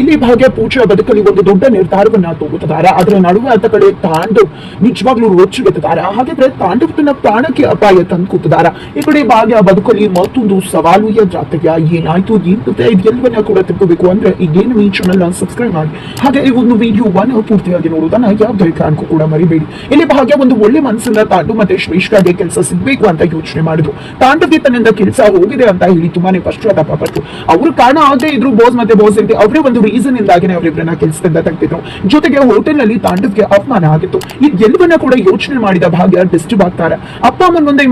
ಇಲ್ಲಿ ಭಾಗ್ಯ ಪೂಜಾ ಬದುಕಲ್ಲಿ ಒಂದು ದೊಡ್ಡ ನಿರ್ಧಾರವನ್ನ ತಗೋತಿದ್ದಾರೆ. ಅದರ ನಡುವೆ ಆತ ಕಡೆ ತಾಂಡವ್ ನಿಜವಾಗ್ಲೂ ರೊಚ್ಚಿಗೆತ್ತಿದ್ದಾರೆ. ಹಾಗಾದ್ರೆ ತಾಂಡವ್ ತನ್ನ ಪ್ರಾಣಕ್ಕೆ ಅಪಾಯ ತಂದು ಕೂತಿದ್ದಾರೆ. ಈ ಕಡೆ ಭಾಗ್ಯ ಬದುಕಲ್ಲಿ ಮತ್ತೊಂದು ಸವಾಲು ಎದುರಾಗ್ತಿದ್ಯಾ? ಏನಾಯ್ತು ಏನ್ಕತೆ ಇದೆಲ್ಲವನ್ನ ಕೂಡ ತಿಳ್ಕೋಬೇಕು ಅಂದ್ರೆ ಈಗೇನು ಈ ಚಾನಲ್ ಸಬ್ಸ್ಕ್ರೈಬ್ ಮಾಡಿ. ಹಾಗೆ ಈ ಒಂದು ವಿಡಿಯೋವನ್ನು ಪೂರ್ತಿಯಾಗಿ ನೋಡುವುದನ್ನ ಯಾವುದೇ ಕಾರಣಕ್ಕೂ ಕೂಡ ಮರಿಬೇಡಿ. ಇಲ್ಲಿ ಭಾಗ್ಯ ಒಂದು ಒಳ್ಳೆ ಮನಸ್ಸಿಂದ ತಾಂಡವ್ ಮತ್ತೆ ಶ್ರೇಷ್ಠಗೆ ಕೆಲಸ ಸಿಗ್ಬೇಕು ಅಂತ ಯೋಚನೆ ಮಾಡಿದ್ರು. ತಾಂಡವ್ಗೆ ತನ್ನಿಂದ ಕೆಲಸ ಹೋಗಿದೆ ಅಂತ ಹೇಳಿ ತುಂಬಾನೇ ಪಶ್ಚಾತ್ತಾಪ ಪಟ್ಟು ಅವ್ರ ಕಾರಣ ಆಗದೆ ಇದ್ರು ಬಾಸ್ ಮತ್ತೆ ಬಾಸ್ ಅಂತ ಅವರೇ ಒಂದು ರೀಸನ್ ಇಂದಾಗಿನೇ ಅವರಿಬ್ಬರನ್ನ ಕೆಲಸದಿಂದ ತೆಗೆದಿದ್ರು. ಜೊತೆಗೆ ಹೋಟೆಲ್ ನಲ್ಲಿ ತಾಂಡವ್ಗೆ ಅವಮಾನ ಆಗಿತ್ತು. ಇದೆಲ್ಲವನ್ನ ಕೂಡ ಯೋಚನೆ ಮಾಡಿದ ಭಾಗ್ಯ ಡಿಸ್ಟರ್ಬ್ ಆಗ್ತಾರೆ. ಅಪ್ಪ ಅಮ್ಮನ ಮುಂದೆ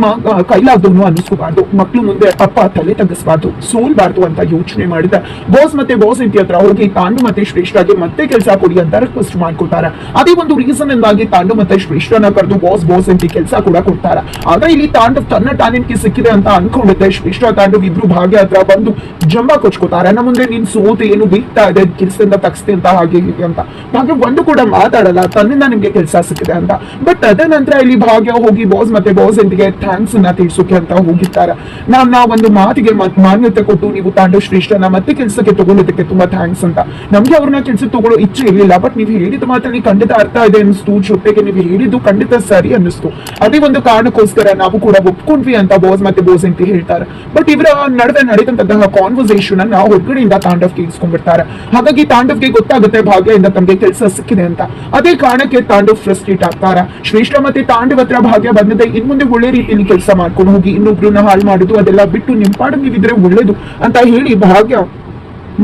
ಕೈಲಾಗ್ದವನು ಅನ್ನಿಸ್ಕೋಬಾರ್ದು, ಮಕ್ಳು ಮುಂದೆ ಅಪ್ಪ ತಲೆ ತಗ್ಗಿಸಬಾರ್ದು, ಸೋಲ್ಬಾರ್ದು ಅಂತ ಯೋಚನೆ ಮಾಡಿದ ಬಾಸ್ ಮತ್ತೆ ಬಾಸ್ ಇಂತಿ ಹತ್ರ ಹೋಗಿ ತಾಂಡು ಮತ್ತೆ ಶ್ರೇಷ್ಠಗೆ ಮತ್ತೆ ಕೆಲಸ ಕೊಡಿ ಅಂತ ರಿಕ್ವೆಸ್ಟ್ ಮಾಡ್ಕೊತಾರೆ. ಅದೇ ಒಂದು ರೀಸನ್ ಇಂದಾಗಿ ತಾಂಡು ಮತ್ತೆ ಶ್ರೇಷ್ಠನ ಕರೆದು ಬಾಸ್ ಬಾಸ್ ಇಂತಿ ಕೆಲಸ ಕೂಡ ಕೊಡ್ತಾರೆ. ಆದ್ರೆ ಇಲ್ಲಿ ತಾಂಡವ್ ತನ್ನ ಟ್ಯಾಲೆಂಟ್ಗೆ ಸಿಕ್ಕಿದೆ ಅಂತ ಅನ್ಕೊಂಡಿದ್ದೆ ಶ್ರೇಷ್ಠ ತಾಂಡವ್ ಇಬ್ರು ಭಾಗ್ಯ ಹತ್ರ ಬಂದು ಜಂಬ ಕೊಚ್ಕೋತಾರೆ. ನಮ್ಮ ಮುಂದೆ ನೀನ್ ಸೋತೆ ಏನು ಬೀಗ್ತಾ ಇದೆ ಕೆಲಸದಿಂದ ತಗ್ಸ್ತಿ ಅಂತ ಹಾಗೆ ಅಂತ. ಭಾಗ್ಯ ಒಂದು ಕೂಡ ಮಾತಾಡಲ್ಲ, ತನ್ನಿಂದ ನಿಮ್ಗೆ ಕೆಲಸ ಸಿಕ್ಕಿದೆ ಅಂತ. ಬಟ್ ಅದ ನಂತರ ಇಲ್ಲಿ ಭಾಗ್ಯ ಹೋಗಿ ಬಾಸ್ ಮತ್ತೆ ಬಾಸ್ ಎಂದಿಗೆ ಥ್ಯಾಂಕ್ಸ್ ಅನ್ನ ತಿಳಿಸೋಕೆ ಅಂತ ಹೋಗಿರ್ತಾರೆ. ನನ್ನ ಒಂದು ಮಾತಿಗೆ ಮಾನ್ಯತೆ ಕೊಟ್ಟು ನೀವು ತಾಂಡವ್ ಶ್ರೇಷ್ಠನ ಮತ್ತೆ ಕೆಲಸಕ್ಕೆ ತಗೊಂಡಿದ್ದಕ್ಕೆ ತುಂಬಾ ಥ್ಯಾಂಕ್ಸ್ ಅಂತ. ನಮ್ಗೆ ಅವ್ರನ್ನ ಕೆಲಸ ತಗೊಳ್ಳೋ ಇಚ್ಛೆ ಇರಲಿಲ್ಲ, ಬಟ್ ನೀವು ಹೇಳಿದ ಮಾತಲ್ಲಿ ಖಂಡಿತ ಅರ್ಥ ಇದೆ ಅನಿಸ್ತು. ಜೊತೆಗೆ ನೀವು ಹೇಳಿದ್ದು ಖಂಡಿತ ಸರಿ ಅನ್ನಿಸ್ತು. ಅದೇ ಒಂದು ಕಾರಣಕ್ಕೋಸ್ಕರ ನಾವು ಕೂಡ ಒಪ್ಕೊಂಡ್ವಿ ಅಂತ ಬಾಸ್ ಮತ್ತೆ ಬಾಸ್ ಅಂತ ಹೇಳ್ತಾರೆ. ಬಟ್ ಇವರ ನಡುವೆ ನಡೆದಂತಹ ಕಾನ್ವರ್ಸೇಷನ್ ಅನ್ನ ಹೊರಗಡೆಯಿಂದ ತಾಂಡವ್ ಕೇಳಿಸ್ಕೊಂಡ್ಬಿಡ್ತಾರೆ. ಹಾಗಾಗಿ ತಾಂಡವ್ಗೆ ಗೊತ್ತಾಗುತ್ತೆ ಭಾಗ್ಯದಿಂದ ತಮಗೆ ಕೆಲಸ ಸಿಕ್ಕಿದೆ ಅಂತ. ಅದೇ ಕಾರಣಕ್ಕೆ ತಾಂಡವ್ ಫ್ರಸ್ಟ್ರೇಟ್ ಆಗ್ತಾರೆ. ಶ್ರೇಷ್ಠ ಮತ್ತೆ ತಾಂಡವ್ ಹತ್ರ ಭಾಗ್ಯ ಬಂದಿದೆ, ಇನ್ ಮುಂದೆ ಒಳ್ಳೆ ರೀತಿಯಲ್ಲಿ ಕೆಲಸ ಮಾಡ್ಕೊಂಡು ಹೋಗಿ, ಇನ್ನೊಬ್ರನ್ನ ಹಾಳು ಮಾಡುದು ಅದೆಲ್ಲ ಬಿಟ್ಟು ನಿಮ್ ಪಾಡು ನೀವಿದ್ರೆ ಒಳ್ಳೇದು ಅಂತ ಹೇಳಿ ಭಾಗ್ಯ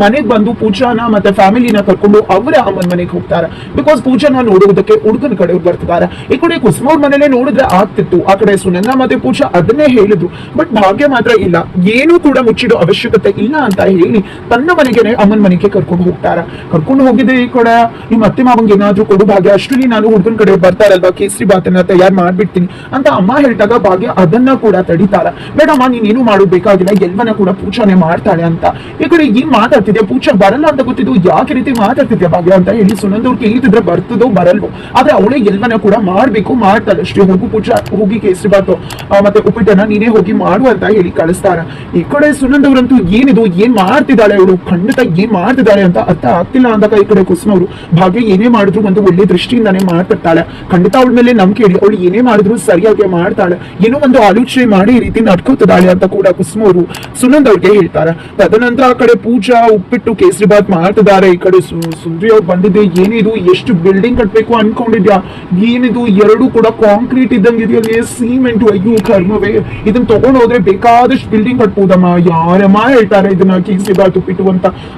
ಮನೆಗೆ ಬಂದು ಪೂಜಾನ ಮತ್ತೆ ಫ್ಯಾಮಿಲಿನ ಕರ್ಕೊಂಡು ಅವರ ಅಮ್ಮನ ಮನೆಗೆ ಹೋಗ್ತಾರೆ. ಬಿಕಾಸ್ ಪೂಜಾನ ನೋಡುವುದಕ್ಕೆ ಹುಡುಗನ ಕಡೆಯವ್ರು ಬರ್ತಿದ್ದಾರೆ. ಈ ಕಡೆ ಕುಸುಮವ್ರ ಮನೇಲೆ ನೋಡಿದ್ರೆ ಆಗ್ತಿತ್ತು, ಆ ಕಡೆ ಸುನಂದ ಮತ್ತೆ ಪೂಜಾ ಅದನ್ನೇ ಹೇಳಿದ್ರು. ಬಟ್ ಭಾಗ್ಯ ಮಾತ್ರ ಇಲ್ಲ, ಏನೂ ಕೂಡ ಮುಚ್ಚಿಡೋ ಅವಶ್ಯಕತೆ ಇಲ್ಲ ಅಂತ ಹೇಳಿ ತನ್ನ ಮನೆಗೆ ಅಮ್ಮನ ಮನೆಗೆ ಕರ್ಕೊಂಡು ಹೋಗ್ತಾರೆ. ಕರ್ಕೊಂಡು ಹೋಗಿದ್ದೆ ಈ ಕಡೆ ನಿಮ್ಮ ಅತ್ತೆ ಮಾವಂಗೆ ಏನಾದ್ರು ಕೊಡು ಭಾಗ್ಯ, ಅಷ್ಟರಲ್ಲಿ ನಾನು ಹುಡುಗನ ಕಡೆ ಬರ್ತಾರಲ್ವಾ ಕೇಸರಿ ಬಾತನ್ನ ತಯಾರು ಮಾಡ್ಬಿಡ್ತೀನಿ ಅಂತ ಅಮ್ಮ ಹೇಳಿದಾಗ ಭಾಗ್ಯ ಅದನ್ನ ಕೂಡ ತಡಿತಾರ. ಬೇಡಮ್ಮ ನೀನೇನು ಮಾಡೋದು ಬೇಕಾಗಿಲ್ಲ, ಎಲ್ಲವನ್ನ ಕೂಡ ಪೂಜಾನೆ ಮಾಡ್ತಾಳೆ ಅಂತ. ಈ ಕಡೆ ಏನ್ ಮಾತಾಡ್ತಿದ್ಯಾ, ಪೂಜಾ ಬರಲ್ಲ ಅಂತ ಗೊತ್ತಿದ್ದು ಯಾಕೆ ರೀತಿ ಮಾತಾಡ್ತಿದ್ಯಾ ಭಾಗ್ಯ ಅಂತ ಹೇಳಿ ಸುನಂದವ್ರು ಕೇಳ್ತಿದ್ರೆ ಬರ್ತದೋ ಬರಲ್ವೋ, ಆದ್ರೆ ಅವಳೇ ಎಲ್ಲವನ್ನ ಕೂಡ ಮಾಡ್ಬೇಕು, ಮಾಡ್ತಾಳೆ ಅಷ್ಟೇ. ಹೋಗು ಪೂಜಾ, ಹೋಗಿ ಕೇಸರಿ ಬಾತು ಮತ್ತೆ ಉಪ್ಪಿಟ್ಟನ್ನ ನೀನೇ ಹೋಗಿ ಮಾಡು ಅಂತ ಹೇಳಿ ಕಳಿಸ್ತಾರ. ಈ ಕಡೆ ಸುನಂದವ್ರಂತೂ ಏನಿದು, ಏನ್ ಮಾಡ್ತಿದ್ದಾಳೆ ಅವಳು, ಖಂಡಿತ ಏನ್ ಮಾಡ್ತಿದ್ದಾಳೆ ಅಂತ ಅರ್ಥ ಆಗ್ತಿಲ್ಲ ಅಂದಾಗ ಈ ಕಡೆ ಕುಸುಮವ್ರು ಭಾಗ್ಯ ಏನೇ ಮಾಡಿದ್ರು ಒಂದು ಒಳ್ಳೆ ದೃಷ್ಟಿಯಿಂದಾನೇ ಮಾಡ್ತಿರ್ತಾಳೆ. ಖಂಡಿತ ಅವಳ ಮೇಲೆ ನಂಬಿಕೆ ಇಡಿ, ಅವಳು ಏನೇ ಮಾಡಿದ್ರು ಸರಿಯಾಗಿ ಮಾಡ್ತಾಳೆ, ಏನೋ ಒಂದು ಆಲೋಚನೆ ಮಾಡಿ ಈ ರೀತಿ ನಡ್ಕೋತಿದ್ದಾಳೆ ಅಂತ ಕೂಡ ಕುಸುಮವ್ರು ಸುನಂದ್ ಅವ್ರಿಗೆ ಹೇಳ್ತಾರೆ. ತದನಂತರ ಆ ಕಡೆ ಪೂಜಾ ಉಪ್ಪಿಟ್ಟು ಕೇಸರಿ ಬಾತ್ ಮಾಡ್ತಿದ್ದಾರೆ. ಈ ಕಡೆ ಸುಂದ್ರಿ ಅವ್ರು ಬಂದಿದೆ. ಏನಿದು, ಎಷ್ಟು ಬಿಲ್ಡಿಂಗ್ ಕಟ್ಬೇಕು ಅನ್ಕೊಂಡಿದ್ಯಾ, ಏನಿದು ಎರಡು ಕೂಡ ಕಾಂಕ್ರೀಟ್ ಇದ್ದಂಗೆ ಇದೆಯಲ್ಲ, ಸಿಮೆಂಟ್, ಅಯ್ಯೋ ಕರ್ಮವೇ, ಇದನ್ನ ತಗೊಂಡು ಹೋದ್ರೆ ಬೇಕಾದಷ್ಟು ಬಿಲ್ಡಿಂಗ್ ಕಟ್ಬೋದಮ್ಮ, ಯಾರಮ್ಮ ಹೇಳ್ತಾರೆ ಇದನ್ನ ಕೇಸರಿ ಬಾತ್ ಉಪ್ಪಿಟ್ಟು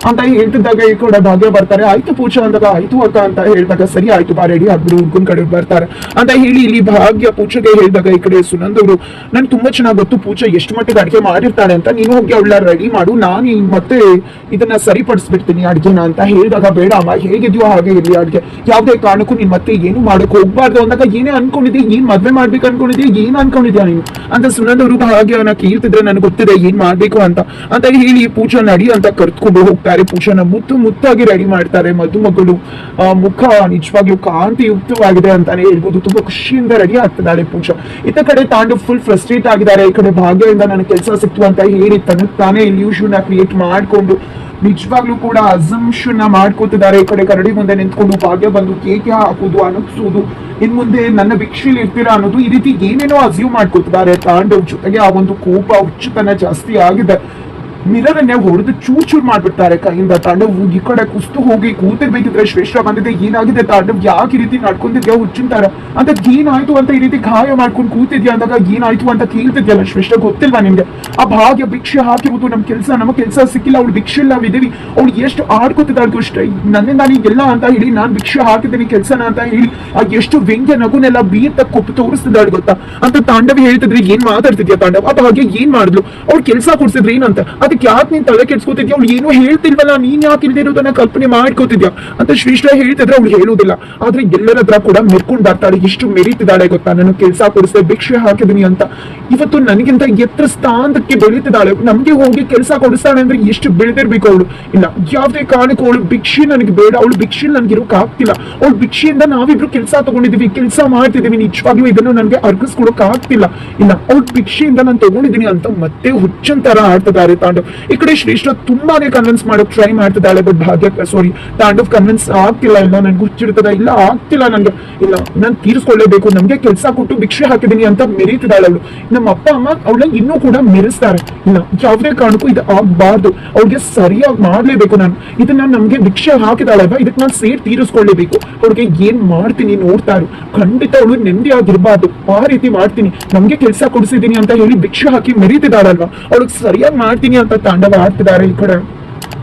ಅಂತ ಹೇಳ್ತಿದ್ದಾಗ ಈ ಕಡೆ ಭಾಗ್ಯ ಬರ್ತಾರೆ. ಆಯ್ತು ಪೂಜಾ ಅಂದಾಗ ಆಯ್ತು ಅಕ್ಕ ಅಂತ ಹೇಳಿದಾಗ ಸರಿ ಆಯ್ತು ಬಾ ರೆಡಿ ಆಗ್ಬಿಡು ಹುಡ್ಗನ್ ಕಡೆ ಬರ್ತಾರೆ ಅಂತ ಹೇಳಿ ಇಲ್ಲಿ ಭಾಗ್ಯ ಪೂಜೆಗೆ ಹೇಳಿದಾಗ ಈ ಕಡೆ ಸುನಂದವರು ನನ್ಗೆ ತುಂಬಾ ಚೆನ್ನಾಗಿ ಗೊತ್ತು ಪೂಜಾ ಎಷ್ಟು ಮಟ್ಟಿಗೆ ಅಡಿಗೆ ಮಾಡಿರ್ತಾಳೆ ಅಂತ, ನೀನು ಹೋಗಿ ಅವಳ ರೆಡಿ ಮಾಡು, ನಾನು ಮತ್ತೆ ಇದನ್ನ ಸರಿಪಡಿಸ್ಬಿಡ್ತೀನಿ ಅಡ್ಗೆನ ಅಂತ ಹೇಳಿದಾಗ ಬೇಡ ಅಮ್ಮ ಹೇಗಿದ್ಯೋ ಹಾಗೆ ಇರ್ಲಿ ಅಡ್ಗೆ, ಯಾವ್ದೇ ಕಾರಣಕ್ಕೂ ನೀನ್ ಮತ್ತೆ ಏನು ಮಾಡಕ್ ಹೋಗ್ಬಾರ್ದು ಅಂದಾಗ ಏನೇ ಅನ್ಕೊಂಡಿದ್ಯಾ, ಏನ್ ಮದ್ವೆ ಮಾಡ್ಬೇಕು ಅನ್ಕೊಂಡಿದ್ಯಾ, ಏನ್ ಅನ್ಕೊಂಡಿದ್ಯಾ ನೀನು ಅಂತ ಸುನಂದವರು ಹಾಗೆ ಅವನ ಕೇಳ್ತಿದ್ರೆ ನನಗೆ ಗೊತ್ತಿದೆ ಏನ್ ಮಾಡ್ಬೇಕು ಅಂತ ಹೇಳಿ ಪೂಜಾ ನಡಿ ಅಂತ ಕರ್ತ್ಕೊಂಡು ಹೋಗ್ತಾರೆ. ಪೂಜಾನ ಮುತ್ತಾಗಿ ರೆಡಿ ಮಾಡ್ತಾರೆ. ಮದುಮಗಳು ಮುಖ ನಿಜವಾಗ್ಲೂ ಕಾಂತಿಯುಕ್ತವಾಗಿದೆ ಅಂತಾನೆ ಹೇಳ್ಬೋದು. ತುಂಬಾ ಖುಷಿಯಿಂದ ರೆಡಿ ಆಗ್ತಿದ್ದಾಳೆ ಪೂಜಾ. ಇತ್ತ ಕಡೆ ತಾಂಡವ್ ಫುಲ್ ಫ್ರಸ್ಟ್ರೇಟ್ ಆಗಿದ್ದಾರೆ. ಈ ಕಡೆ ಭಾಗ್ಯದಿಂದ ನನಗೆ ಕೆಲಸ ಸಿಕ್ತು ಅಂತ ಹೇಳಿ ತಾನೇ ಇಲ್ಯೂಷನ್ ಕ್ರಿಯೇಟ್ ಮಾಡ್ಕೊಂಡು ನಿಜವಾಗ್ಲೂ ಕೂಡ ಅಸಂಪ್ಷನ್ ಮಾಡ್ಕೋತಿದ್ದಾರೆ. ಈ ಕಡೆ ಕರಡಿ ಮುಂದೆ ನಿಂತ್ಕೊಂಡು ಭಾಗ್ಯ ಬಂದು ಕೇಕೆ ಹಾಕುದು, ಅನಗ್ಸೋದು, ಇನ್ ಮುಂದೆ ನನ್ನ ಭಿಕ್ಷೆಲಿ ಇರ್ತೀರಾ ಅನ್ನೋದು, ಈ ರೀತಿ ಏನೇನೋ ಅಸ್ಯೂಮ್ ಮಾಡ್ಕೋತಿದ್ದಾರೆ ತಾಂಡವ್. ಜೊತೆಗೆ ಆ ಒಂದು ಕೋಪ ಹುಚ್ಚುತನ ಜಾಸ್ತಿ ಆಗಿದೆ. ಮಿರರ್ ಅನ್ನೇ ಹೊಡೆದು ಚೂರ್ ಮಾಡ್ಬಿಡ್ತಾರೆ ಕೈಯಿಂದ. ತಾಂಡವ್ ಈ ಕಡೆ ಕುಸ್ತು ಹೋಗಿ ಕೂತಿರ್ಬೇಕಿದ್ರೆ ಶ್ರೇಷ್ಠ ಬಂದಿದೆ, ಏನಾಗಿದೆ ತಾಂಡವ್, ಯಾಕೆ ಈ ರೀತಿ ನಡ್ಕೊಂಡಿದ್ಯಾ ಹುಚ್ಚಿಂತಾರ ಅಂತ, ಏನಾಯ್ತು ಅಂತ ಈ ರೀತಿ ಗಾಯ ಮಾಡ್ಕೊಂಡು ಕೂತಿದ್ಯಾ ಅಂದಾಗ ಏನಾಯ್ತು ಅಂತ ಕೇಳ್ತಿದ್ಯಲ್ಲ ಶ್ರೇಷ್ಠ, ಗೊತ್ತಿಲ್ವಾ ನಿಮ್ಗೆ ಆ ಭಾಗ್ಯ ಭಿಕ್ಷೆ ಹಾಕಿರೋದು ನಮ್ಮ ಕೆಲಸ ಸಿಕ್ಕಿಲ್ಲ, ಅವಳು ಭಿಕ್ಷೆ ಇಲ್ಲ ವಿದೇವಿ, ಅವಳು ಎಷ್ಟು ಆಡ್ಕೊತಿದ್ದಾಳು ಅಷ್ಟೇ, ನನ್ನಿಂದ ಎಲ್ಲ ಅಂತ ಹೇಳಿ ನಾನ್ ಭಿಕ್ಷೆ ಹಾಕಿದ್ದೀನಿ ಕೆಲ್ಸನ ಅಂತ ಹೇಳಿ ಎಷ್ಟು ವ್ಯಂಗ್ಯ ನಗುನೆಲ್ಲ ಬೀರ್ತ ಕೊಪ್ಪು ತೋರಿಸ್ತಿದ್ದಾಳೆ ಗೊತ್ತಾ ಅಂತ ತಾಂಡವ್ ಹೇಳ್ತಿದ್ರಿ. ಏನ್ ಮಾತಾಡ್ತಿದ್ಯಾ ತಾಂಡವ್, ಆ ಭಾಗ್ಯ ಏನ್ ಮಾಡಿದ್ಲು, ಅವ್ಳು ಕೆಲಸ ಕೊಡ್ಸಿದ್ರಿ ಏನಂತ, ಅದಕ್ಕೆ ಯಾಕೆ ನೀನ್ ತಲೆ ಕೆಡ್ಸ್ಕೊತಿದ್ಯಾ, ಅವ್ಳು ಏನೋ ಹೇಳ್ತಿಲ್ವಲ್ಲ, ನೀನ್ ಯಾಕೆ ಇಲ್ದಿರೋದನ್ನ ಕಲ್ಪನೆ ಮಾಡ್ಕೋತಿದ್ಯಾ ಅಂತ ಶ್ರೇಷ್ಠ ಹೇಳ್ತಿದ್ರೆ ಅವ್ಳು ಹೇಳುದಿಲ್ಲ. ಆದ್ರೆ ಎಲ್ಲರ ಹತ್ರ ಕೂಡ ಮೆರ್ಕೊಂಡ್ ಬರ್ತಾಳೆ, ಎಷ್ಟು ಮೆರೀತಿದ್ದಾಳೆ ಗೊತ್ತಾ, ನಾನು ಕೆಲಸ ಕೊಡಿಸಿದೆ, ಭಿಕ್ಷೆ ಹಾಕಿದೀನಿ ಅಂತ. ಇವತ್ತು ನನಗಿಂತ ಎತ್ತರ ಸ್ಥಾನಕ್ಕೆ ಬೆಳೀತಿದ್ದಾಳೆ, ನಮ್ಗೆ ಹೋಗಿ ಕೆಲಸ ಕೊಡಿಸ್ತಾಳೆ ಅಂದ್ರೆ ಎಷ್ಟು ಬೆಳೆದಿರ್ಬೇಕು ಅವಳು. ಇಲ್ಲ, ಯಾವ್ದೇ ಕಾರಣಕ್ಕೂ ಅವಳು ಭಿಕ್ಷೆ ನನಗೆ ಬೇಡ, ಅವಳು ಭಿಕ್ಷೆ ನನ್ಗಿರೋಕ್ ಆಗ್ತಿಲ್ಲ, ಅವಳು ಭಿಕ್ಷೆಯಿಂದ ನಾವಿಬ್ರು ಕೆಲಸ ತಗೊಂಡಿದೀವಿ, ಕೆಲಸ ಮಾಡ್ತಿದೀವಿ, ನಿಜವಾಗ್ಲೂ ಇದನ್ನು ನನ್ಗೆ ಅರ್ಗಿಸ್ಕೊಡಕ್ ಆಗ್ತಿಲ್ಲ. ಇಲ್ಲ, ಅವಳು ಭಿಕ್ಷೆಯಿಂದ ನಾನು ತಗೊಂಡಿದೀನಿ ಅಂತ ಮತ್ತೆ ಹುಚ್ಚಂತರ ಆಡ್ತಿದ್ದಾರೆ ತಾಂಡ ತಾಂಡವ್. ಈ ಕಡೆ ಶ್ರೇಷ್ಠ ತುಂಬಾನೇ ಕನ್ವಿನ್ಸ್ ಮಾಡೋಕ್ ಟ್ರೈ ಮಾಡ್ತಿದ್ದಾಳೆ, ಬಟ್ ಭಾಗ್ಯ ತಾಂಡವ್ ಕನ್ವಿನ್ಸ್ ಆಗ್ತಿಲ್ಲ. ಇಲ್ಲ ನನ್ಗೆ ಹುಚ್ಚಿರ್ತದ, ಇಲ್ಲ ಆಗ್ತಿಲ್ಲ ನನ್ಗೆ, ಇಲ್ಲ ನಾನ್ ತೀರಿಸ್ಕೊಳ್ಳೇಬೇಕು, ನಮ್ಗೆ ಕೆಲಸ ಕೊಟ್ಟು ಭಿಕ್ಷೆ ಹಾಕಿದೀನಿ ಅಂತ ಮೆರೀತಿದ್ದಾಳೆ ಅವಳು. ನಮ್ಮ ಅಪ್ಪ ಅಮ್ಮ ಅವಳನ್ನ ಇನ್ನೂ ಕೂಡ ಮೆರೆಸ್ತಾರೆ. ಇಲ್ಲ ಯಾವುದೇ ಕಾರಣಕ್ಕೂ ಇದು ಆಗ್ಬಾರ್ದು, ಅವ್ರಿಗೆ ಸರಿಯಾಗಿ ಮಾಡ್ಲೇಬೇಕು ನಾನು. ಇದನ್ನ ನಮ್ಗೆ ಭಿಕ್ಷೆ ಹಾಕಿದಾಳಲ್ವಾ, ಇದಕ್ಕೆ ನಾನು ಸೇರ್ ತೀರಿಸ್ಕೊಳ್ಳೇಬೇಕು. ಅವ್ರಿಗೆ ಏನ್ ಮಾಡ್ತೀನಿ ನೋಡ್ತಾರು, ಖಂಡಿತ ಅವಳು ನೆಮ್ಮದಿಯಾಗಿರ್ಬಾರ್ದು, ಆ ರೀತಿ ಮಾಡ್ತೀನಿ. ನಮ್ಗೆ ಕೆಲಸ ಕೊಡಿಸಿದೀನಿ ಅಂತ ಹೇಳಿ ಭಿಕ್ಷೆ ಹಾಕಿ ಮೆರೀತಿದಾಳಲ್ವಾ, ಅವಳಿಗೆ ಸರಿಯಾಗಿ ಮಾಡ್ತೀನಿ ಅಂತ ತಾಂಡವ ಆಡ್ತಿದ್ದಾರೆ. ಈ ಕಡೆ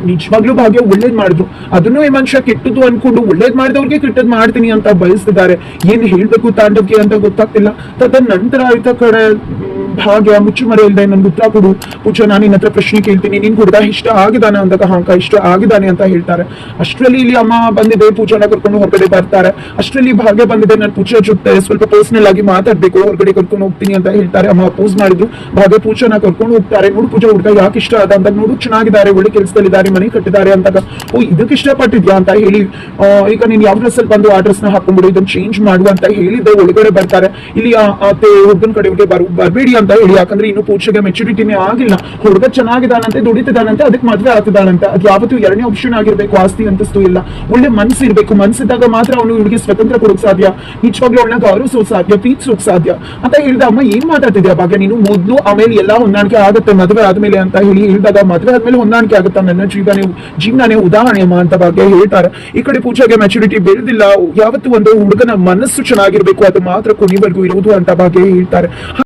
ನಿಜವಾಗ್ಲೂ ಭಾಗ್ಯ ಒಳ್ಳೇದ್ ಮಾಡಿದ್ರು, ಅದನ್ನು ಈ ಮನುಷ್ಯ ಕೆಟ್ಟದ್ದು ಅನ್ಕೊಂಡು ಒಳ್ಳೇದ್ ಮಾಡಿದವ್ರಿಗೆ ಕೆಟ್ಟದ್ ಮಾಡ್ತೀನಿ ಅಂತ ಬಯಸ್ತಿದ್ದಾರೆ. ಏನ್ ಹೇಳ್ಬೇಕು ತಾಂಡವ್ಗೆ ಅಂತ ಗೊತ್ತಾಗ್ತಿಲ್ಲ. ತದನಂತರ ಆಯ್ತ ಕಡೆ ಭಾಗ್ಯ ಮುಚ್ಚುಮರೆ ಇಲ್ದೆ ನನ್ಗೆ ಉತ್ತರ ಕೊಡು ಪೂಜಾ, ನಾನು ನಿನ್ನ ಹತ್ರ ಪ್ರಶ್ನೆ ಕೇಳ್ತೀನಿ, ನಿನ್ ಹುಡುಗ ಇಷ್ಟ ಆಗಿದಾನೆ ಅಂದಾಗ ಹಾಂಕ ಇಷ್ಟ ಆಗಿದ್ದಾನೆ ಅಂತ ಹೇಳ್ತಾರೆ. ಅಷ್ಟರಲ್ಲಿ ಇಲ್ಲಿ ಅಮ್ಮ ಬಂದಿದೆ, ಪೂಜಾನ ಕರ್ಕೊಂಡು ಹೊರಗಡೆ ಬರ್ತಾರೆ. ಅಷ್ಟರಲ್ಲಿ ಭಾಗ್ಯ ಬಂದಿದೆ, ನಾನು ಪೂಜಾ ಜೊತೆ ಸ್ವಲ್ಪ ಪರ್ಸನಲ್ ಆಗಿ ಮಾತಾಡ್ಬೇಕು, ಹೊರಗಡೆ ಕರ್ಕೊಂಡು ಹೋಗ್ತೀನಿ ಅಂತ ಹೇಳ್ತಾರೆ. ಅಮ್ಮ ಅಪೋಸ್ ಮಾಡಿದ್ರು. ಭಾಗ್ಯ ಪೂಜಾನ ಕರ್ಕೊಂಡು ಹೋಗ್ತಾರೆ. ನೋಡು ಪೂಜಾ ಹುಡುಗ ಯಾಕೆ ಇಷ್ಟ ಆದ ಅಂದಾಗ, ನೋಡು ಚೆನ್ನಾಗಿದ್ದಾರೆ, ಒಳ್ಳೆ ಕೆಲಸದಲ್ಲಿದ್ದಾರೆ, ಮನೆ ಕಟ್ಟಿದ್ದಾರೆ ಅಂದಾಗ, ಓ ಇದಕ್ಕೆ ಇಷ್ಟಪಟ್ಟಿದ್ಯಾ ಅಂತ ಹೇಳಿ, ಈಗ ನೀನ್ ಯಾವ ಡ್ರೆಸ್ ಅಲ್ಲಿ ಬಂದು ಆ ಡ್ರೆಸ್ ನ ಹಾಕೊಂಡ್ಬಿಡು, ಇದನ್ನ ಚೇಂಜ್ ಮಾಡುವ ಅಂತ ಹೇಳಿದ್ದೆ. ಒಳಗಡೆ ಬರ್ತಾರೆ. ಇಲ್ಲಿ ಹುಡುಗನ ಕಡೆಗೆ ಬರ್ಬೇಡಿ ಅಂತ ಹೇಳಿ, ಯಾಕಂದ್ರೆ ಇನ್ನು ಪೂಜೆಗೆ ಮೆಚುರಿಟಿನೇ ಆಗಿಲ್ಲ. ಹುಡುಗ ಚೆನ್ನಾಗಿದ್ದಾನಂತೆ, ದುಡಿತಿದ್ದಾನಂತೆ, ಅದಕ್ಕೆ ಮದ್ವೆ ಆಗ್ತಿದ್ದಾನಂತೆ. ಅದು ಯಾವತ್ತೂ ಎರಡನೇ ಆಪ್ಷನ್ ಆಗಿರ್ಬೇಕು, ಆಸ್ತಿ ಅಂತಸ್ತು ಇಲ್ಲ, ಒಳ್ಳೆ ಮನ್ಸು ಇರ್ಬೇಕು. ಮನ್ಸಿದ್ದಾಗ ಮಾತ್ರ ಅವನು ಇವಳಿಗೆ ಸ್ವತಂತ್ರ ಕೊಡೋಕ್ ಸಾಧ್ಯ, ನಿಜವಾಗ್ಲೂ ಅವಳನ್ನ ಗೌರವಿಸೋಕ್ ಸಾಧ್ಯ, ಪ್ರೀತಿಸೋಕ್ ಸಾಧ್ಯ ಅಂತ ಹೇಳ್ದ. ಅಮ್ಮ ಏನ್ ಮಾತಾಡ್ತಿದ್ಯಾ ಭಾಗ್ಯ, ನೀನು ಮೊದ್ಲು ಆಮೇಲೆ ಎಲ್ಲಾ ಹೊಂದಾಣಿಕೆ ಆಗುತ್ತೆ ಮದ್ವೆ ಆದ್ಮೇಲೆ ಅಂತ ಹೇಳಿ ಹೇಳಿದಾಗ, ಮದ್ವೆ ಆದ್ಮೇಲೆ ಹೊಂದಾಣಿಕೆ ಆಗುತ್ತಾ, ನನ್ನ ಜೀವನನೇ ಉದಾಹರಣೆ ಅಮ್ಮ ಅಂತ ಭಾಗ್ಯ ಹೇಳ್ತಾರೆ. ಈ ಕಡೆ ಪೂಜೆಗೆ ಮೆಚುರಿಟಿ ಬೆಳೆದಿಲ್ಲ, ಯಾವತ್ತು ಒಂದು ಹುಡುಗನ ಮನಸ್ಸು ಚೆನ್ನಾಗಿರ್ಬೇಕು, ಅದು ಮಾತ್ರ ಕೊನೆವರೆಗೂ ಇರುವುದು ಅಂತ ಭಾಗ್ಯ ಹೇಳ್ತಾರೆ.